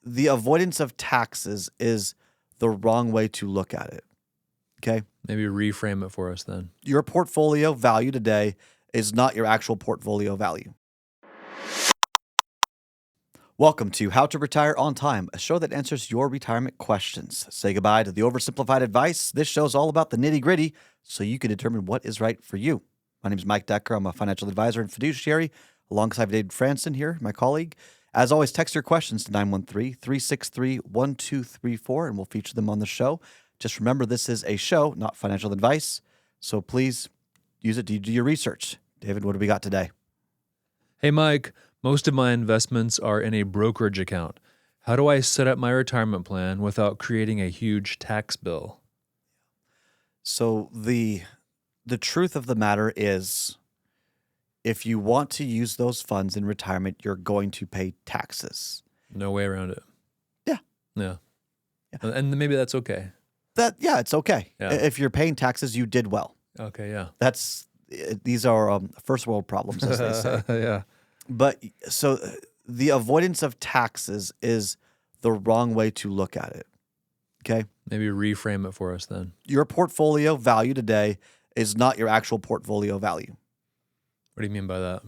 the avoidance of taxes is the wrong way to look at it. Okay? Maybe reframe it for us then. Your portfolio value today is not your actual portfolio value. Welcome to How to Retire on Time, a show that answers your retirement questions. Say goodbye to the oversimplified advice. This show is all about the nitty-gritty so you can determine what is right for you. My name is Mike Decker. I'm a financial advisor and fiduciary alongside David Franson here, my colleague. As always, text your questions to 913-363-1234 and we'll feature them on the show. Just remember, this is a show, not financial advice, so please use it to do your research. David, what do we got today? Hey, Mike, most of my investments are in a brokerage account. How do I set up my retirement plan without creating a huge tax bill? So the truth of the matter is, if you want to use those funds in retirement, you're going to pay taxes. No way around it. Yeah. Yeah. And maybe that's okay. It's okay. Yeah. If you're paying taxes, you did well. Okay, yeah. These are first world problems, as they say. Yeah. But so the avoidance of taxes is the wrong way to look at it. Okay? Maybe reframe it for us then. Your portfolio value today is not your actual portfolio value. What do you mean by that?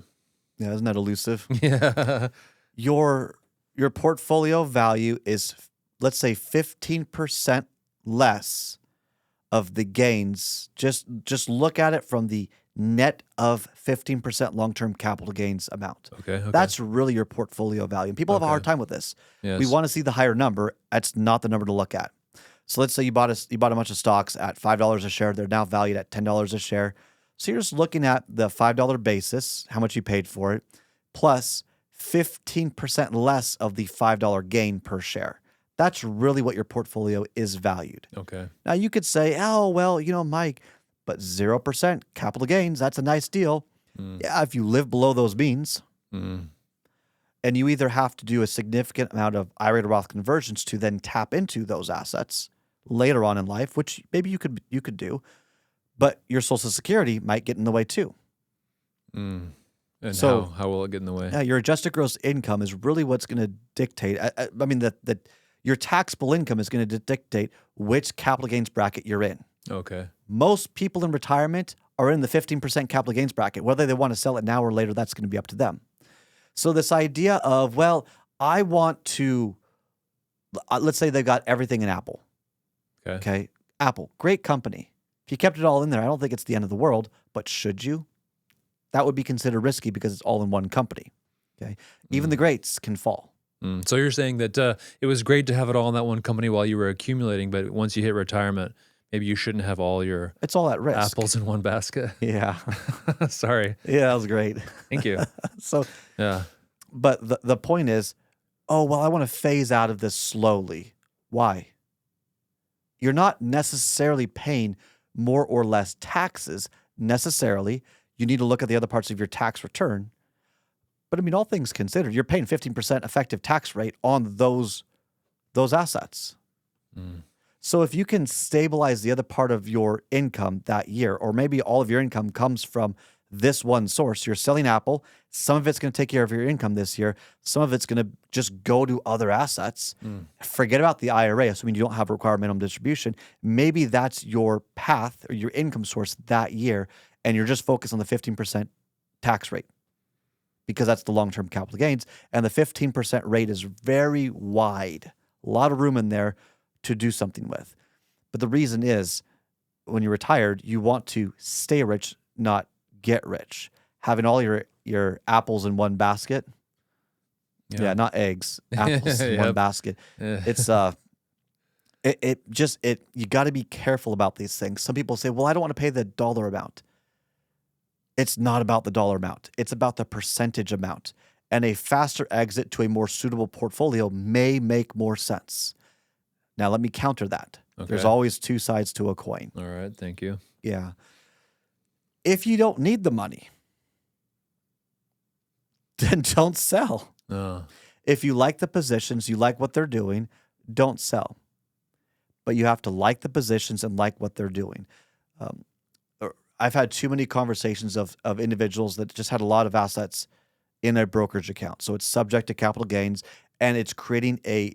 Yeah, isn't that elusive? Yeah. Your portfolio value is, let's say, 15% less of the gains. Just look at it from the net of 15% long-term capital gains amount. Okay. That's really your portfolio value. And people have a hard time with this. Yes. We want to see the higher number. That's not the number to look at. So let's say you bought a bunch of stocks at $5 a share. They're now valued at $10 a share. So you're just looking at the $5 basis, how much you paid for it, plus 15% less of the $5 gain per share. That's really what your portfolio is valued. Okay. Now you could say, oh, well, Mike, but 0% capital gains, that's a nice deal. Yeah, if you live below those means, and you either have to do a significant amount of IRA to Roth conversions to then tap into those assets later on in life, which maybe you could do, but your Social Security might get in the way too. And so how will it get in the way? Yeah, your adjusted gross income is really what's going to dictate. I mean, that your taxable income is going to dictate which capital gains bracket you're in. Okay. Most people in retirement are in the 15% capital gains bracket. Whether they want to sell it now or later, that's going to be up to them. So this idea of, well, I want to, let's say they got everything in Apple. Okay. Apple, great company. If you kept it all in there, I don't think it's the end of the world, but should you? That would be considered risky because it's all in one company. Okay. Even the greats can fall. So you're saying that it was great to have it all in that one company while you were accumulating, but once you hit retirement, maybe you shouldn't have all your It's all at risk. apples in one basket. Yeah. Sorry. Yeah, that was great. Thank you. Yeah. But the point is, oh, well, I want to phase out of this slowly. Why? You're not necessarily paying more or less taxes necessarily. You need to look at the other parts of your tax return. But I mean, all things considered, you're paying 15% effective tax rate on those assets. So if you can stabilize the other part of your income that year, or maybe all of your income comes from this one source, you're selling Apple, some of it's going to take care of your income this year, some of it's going to just go to other assets. Forget about the IRA, assuming you don't have a required minimum distribution. Maybe that's your path or your income source that year, and you're just focused on the 15% tax rate because that's the long-term capital gains, and the 15% rate is very wide, a lot of room in there to do something with. But the reason is, when you're retired, you want to stay rich, not get rich. Having all your apples in one basket, not eggs, apples in one basket. It's you got to be careful about these things. Some people say, well, I don't want to pay the dollar amount. It's not about the dollar amount. It's about the percentage amount. And a faster exit to a more suitable portfolio may make more sense. Now, let me counter that. Okay. There's always two sides to a coin. All right. Thank you. Yeah. If you don't need the money, then don't sell. If you like the positions, you like what they're doing, don't sell. But you have to like the positions and like what they're doing. I've had too many conversations of individuals that just had a lot of assets in a brokerage account. So it's subject to capital gains, and it's creating a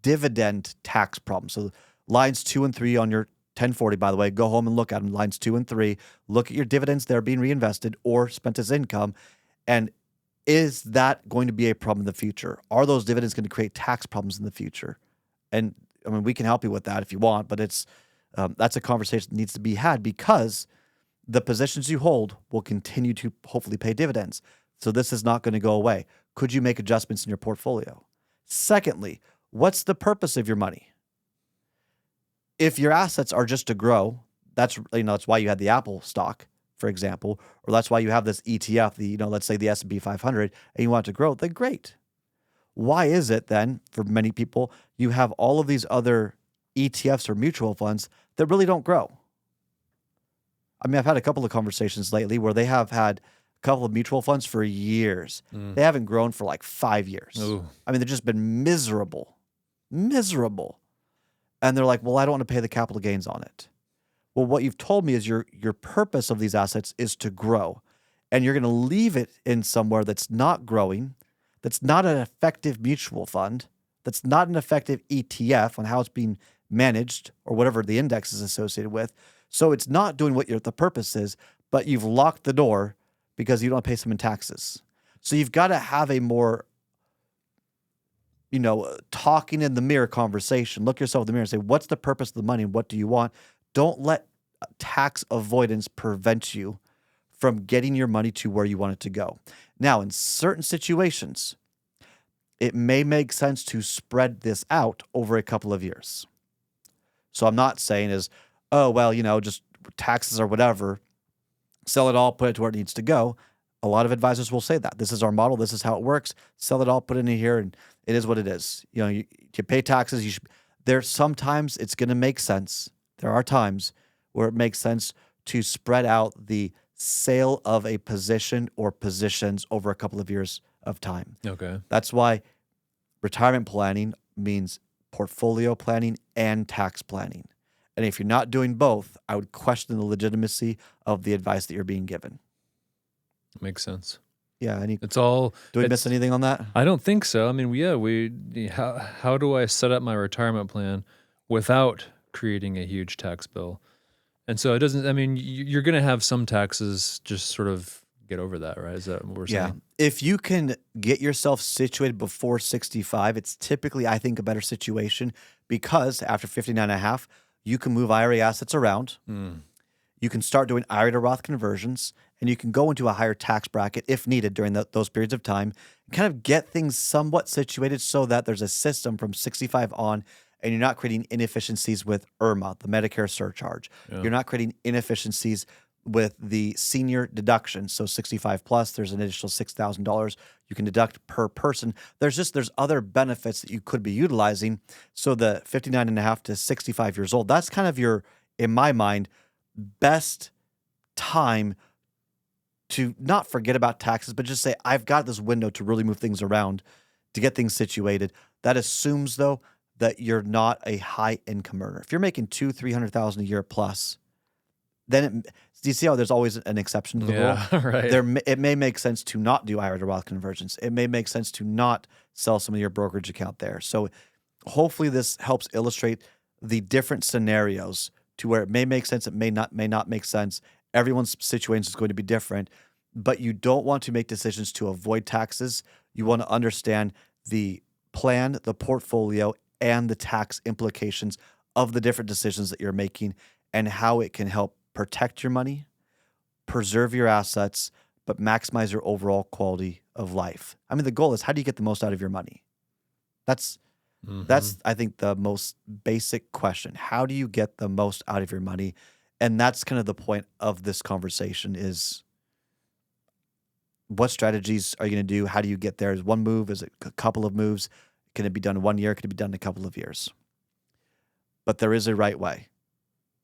dividend tax problem. So lines 2 and 3 on your 1040, by the way, go home and look at them, lines 2 and 3. Look at your dividends that are being reinvested or spent as income. And is that going to be a problem in the future? Are those dividends going to create tax problems in the future? And I mean, we can help you with that if you want, but that's a conversation that needs to be had because the positions you hold will continue to hopefully pay dividends. So this is not going to go away. Could you make adjustments in your portfolio? Secondly, what's the purpose of your money? If your assets are just to grow, that's why you had the Apple stock, for example, or that's why you have this ETF, let's say the S&P 500, and you want it to grow, then great. Why is it then, for many people, you have all of these other ETFs or mutual funds that really don't grow? I mean, I've had a couple of conversations lately where they have had a couple of mutual funds for years. They haven't grown for like 5 years. Ooh. I mean, they've just been miserable. And they're like, well, I don't want to pay the capital gains on it. Well, what you've told me is your purpose of these assets is to grow. And you're going to leave it in somewhere that's not growing, that's not an effective mutual fund, that's not an effective ETF on how it's being managed or whatever the index is associated with. So it's not doing what the purpose is, but you've locked the door because you don't pay some in taxes. So you've got to have a more talking in the mirror conversation. Look yourself in the mirror and say, what's the purpose of the money and what do you want? Don't let tax avoidance prevent you from getting your money to where you want it to go. Now, in certain situations, it may make sense to spread this out over a couple of years. So I'm not saying just taxes or whatever, sell it all, put it to where it needs to go. A lot of advisors will say that. This is our model. This is how it works. Sell it all, put it in here, and it is what it is. You pay taxes. Sometimes it's going to make sense. There are times where it makes sense to spread out the sale of a position or positions over a couple of years of time. Okay. That's why retirement planning means portfolio planning and tax planning. And if you're not doing both, I would question the legitimacy of the advice that you're being given. Makes sense. Yeah. Do we miss anything on that? I don't think so. I mean, how do I set up my retirement plan without creating a huge tax bill? And so you're going to have some taxes, just sort of get over that, right? Is that what we're saying? Yeah. If you can get yourself situated before 65, it's typically, I think, a better situation because after 59 and a half, you can move IRA assets around. You can start doing IRA to Roth conversions, and you can go into a higher tax bracket if needed during those periods of time, and kind of get things somewhat situated so that there's a system from 65 on, and you're not creating inefficiencies with IRMA, the Medicare surcharge. Yeah. You're not creating inefficiencies with the senior deduction. So 65 plus, there's an additional $6,000 you can deduct per person. There's other benefits that you could be utilizing. So the 59 and a half to 65 years old, that's kind of your, in my mind, best time to not forget about taxes, but just say, I've got this window to really move things around, to get things situated. That assumes, though, that you're not a high income earner. If you're making $200,000-$300,000 a year plus, then do you see how there's always an exception to the rule? Right. It may make sense to not do IRA to Roth conversions. It may make sense to not sell some of your brokerage account there. So hopefully this helps illustrate the different scenarios to where it may make sense, it may not make sense. Everyone's situation is going to be different, but you don't want to make decisions to avoid taxes. You want to understand the plan, the portfolio, and the tax implications of the different decisions that you're making and how it can help protect your money, preserve your assets, but maximize your overall quality of life. I mean, the goal is, how do you get the most out of your money? That's, I think, the most basic question. How do you get the most out of your money? And that's kind of the point of this conversation is, what strategies are you going to do? How do you get there? Is one move? Is it a couple of moves? Can it be done in 1 year? Can it be done in a couple of years? But there is a right way.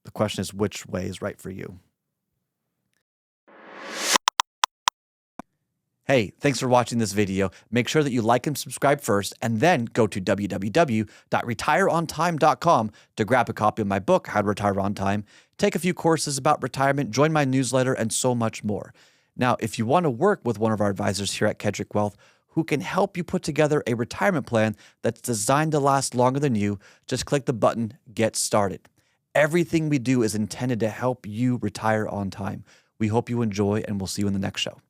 The question is, which way is right for you? Hey, thanks for watching this video. Make sure that you like and subscribe first, and then go to www.retireontime.com to grab a copy of my book, How to Retire on Time, take a few courses about retirement, join my newsletter, and so much more. Now, if you want to work with one of our advisors here at Kedrick Wealth, who can help you put together a retirement plan that's designed to last longer than you. Just click the button, Get Started. Everything we do is intended to help you retire on time. We hope you enjoy, and we'll see you in the next show.